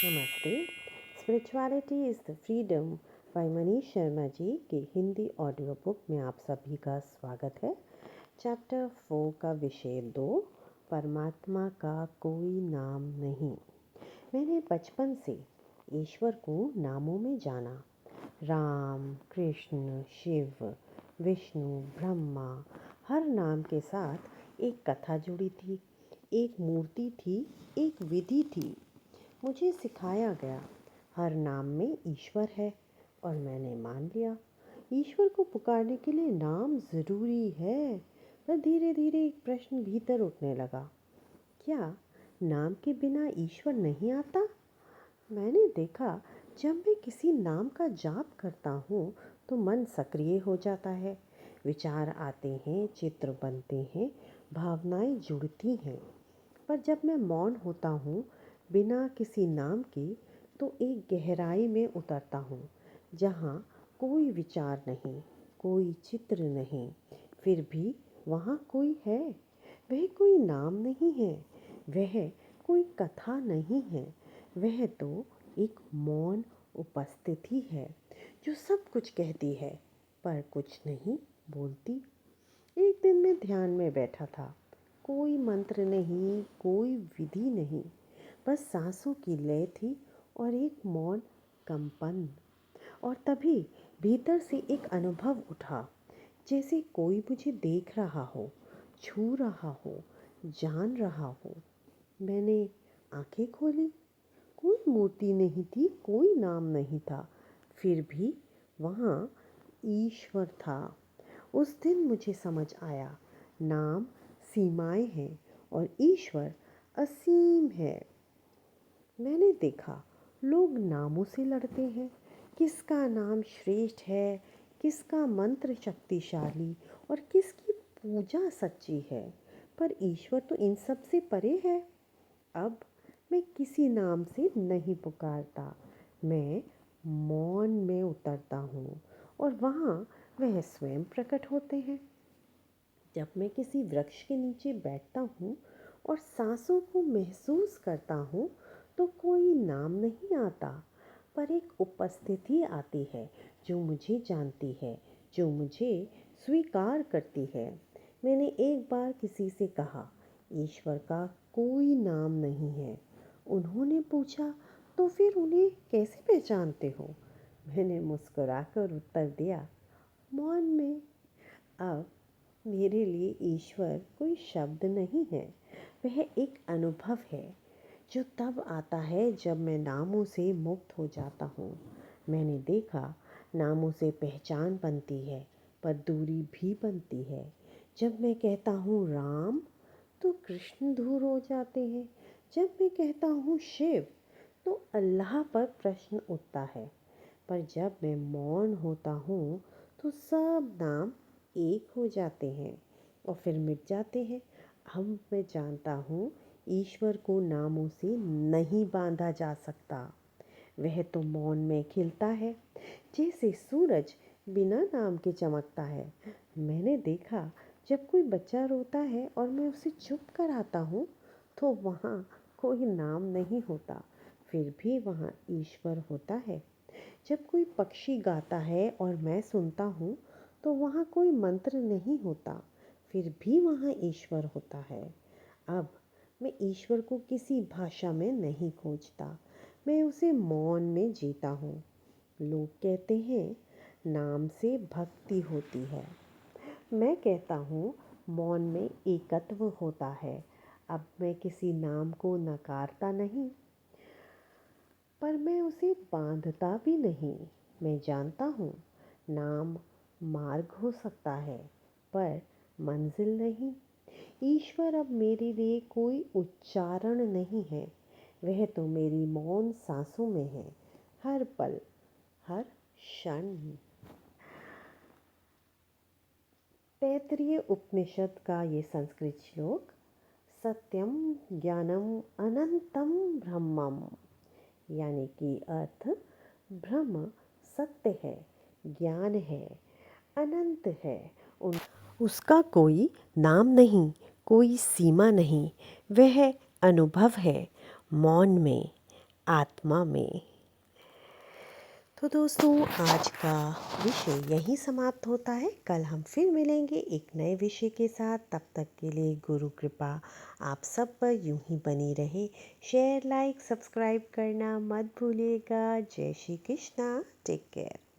नमस्ते। Spirituality is the freedom by Manish Sharma ji की Hindi audio book में आप सभी का स्वागत है। चैप्टर 4 का विषय 2, परमात्मा का कोई नाम नहीं। मैंने बचपन से ईश्वर को नामों में जाना। राम, कृष्ण, शिव, विष्णु, ब्रह्मा, हर नाम के साथ एक कथा जुड़ी थी, एक मूर्ति थी, एक विधि थी। मुझे सिखाया गया हर नाम में ईश्वर है और मैंने मान लिया। ईश्वर को पुकारने के लिए नाम ज़रूरी है। पर धीरे धीरे एक प्रश्न भीतर उठने लगा, क्या नाम के बिना ईश्वर नहीं आता? मैंने देखा, जब मैं किसी नाम का जाप करता हूँ तो मन सक्रिय हो जाता है, विचार आते हैं, चित्र बनते हैं, भावनाएं जुड़ती हैं। पर जब मैं मौन होता हूँ बिना किसी नाम के तो एक गहराई में उतरता हूँ जहाँ कोई विचार नहीं, कोई चित्र नहीं, फिर भी वहाँ कोई है। वह कोई नाम नहीं है, वह कोई कथा नहीं है, वह तो एक मौन उपस्थिति है जो सब कुछ कहती है पर कुछ नहीं बोलती। एक दिन मैं ध्यान में बैठा था, कोई मंत्र नहीं, कोई विधि नहीं, बस सांसों की लय थी और एक मौन कंपन। और तभी भीतर से एक अनुभव उठा, जैसे कोई मुझे देख रहा हो, छू रहा हो, जान रहा हो। मैंने आंखें खोली, कोई मूर्ति नहीं थी, कोई नाम नहीं था, फिर भी वहाँ ईश्वर था। उस दिन मुझे समझ आया, नाम सीमाएं हैं और ईश्वर असीम है। मैंने देखा, लोग नामों से लड़ते हैं, किसका नाम श्रेष्ठ है, किसका मंत्र शक्तिशाली और किसकी पूजा सच्ची है। पर ईश्वर तो इन सब से परे है। अब मैं किसी नाम से नहीं पुकारता, मैं मौन में उतरता हूँ और वहाँ वह स्वयं प्रकट होते हैं। जब मैं किसी वृक्ष के नीचे बैठता हूँ और सांसों को महसूस करता हूँ तो कोई नाम नहीं आता, पर एक उपस्थिति आती है जो मुझे जानती है, जो मुझे स्वीकार करती है। मैंने एक बार किसी से कहा, ईश्वर का कोई नाम नहीं है। उन्होंने पूछा, तो फिर उन्हें कैसे पहचानते हो? मैंने मुस्कुराकर उत्तर दिया, मौन में। अब मेरे लिए ईश्वर कोई शब्द नहीं है, वह एक अनुभव है जो तब आता है जब मैं नामों से मुक्त हो जाता हूँ। मैंने देखा, नामों से पहचान बनती है पर दूरी भी बनती है। जब मैं कहता हूँ राम तो कृष्ण दूर हो जाते हैं, जब मैं कहता हूँ शिव तो अल्लाह पर प्रश्न उठता है। पर जब मैं मौन होता हूँ तो सब नाम एक हो जाते हैं और फिर मिट जाते हैं। अब मैं जानता हूँ, ईश्वर को नामों से नहीं बांधा जा सकता। वह तो मौन में खिलता है, जैसे सूरज बिना नाम के चमकता है। मैंने देखा, जब कोई बच्चा रोता है और मैं उसे चुप कराता हूँ तो वहाँ कोई नाम नहीं होता, फिर भी वहाँ ईश्वर होता है। जब कोई पक्षी गाता है और मैं सुनता हूँ तो वहाँ कोई मंत्र नहीं होता, फिर भी वहाँ ईश्वर होता है। अब मैं ईश्वर को किसी भाषा में नहीं खोजता, मैं उसे मौन में जीता हूँ। लोग कहते हैं नाम से भक्ति होती है, मैं कहता हूँ मौन में एकत्व होता है। अब मैं किसी नाम को नकारता नहीं, पर मैं उसे बांधता भी नहीं। मैं जानता हूँ, नाम मार्ग हो सकता है पर मंजिल नहीं। ईश्वर अब मेरे लिए कोई उच्चारण नहीं है, वह तो मेरी मौन सांसों में है, हर पल, हर क्षण। तैत्तिरीय उपनिषद का ये संस्कृत श्लोक, सत्यम ज्ञानम अनंतम ब्रह्मम, यानी कि अर्थ, ब्रह्म सत्य है, ज्ञान है, अनंत है, उसका कोई नाम नहीं, कोई सीमा नहीं, वह अनुभव है, मौन में। आत्मा में। तो दोस्तों, आज का विषय यहीं समाप्त होता है। कल हम फिर मिलेंगे एक नए विषय के साथ। तब तक के लिए गुरु कृपा आप सब पर यूं ही बनी रहे। शेयर, लाइक, सब्सक्राइब करना मत भूलिएगा। जय श्री कृष्णा। Take care.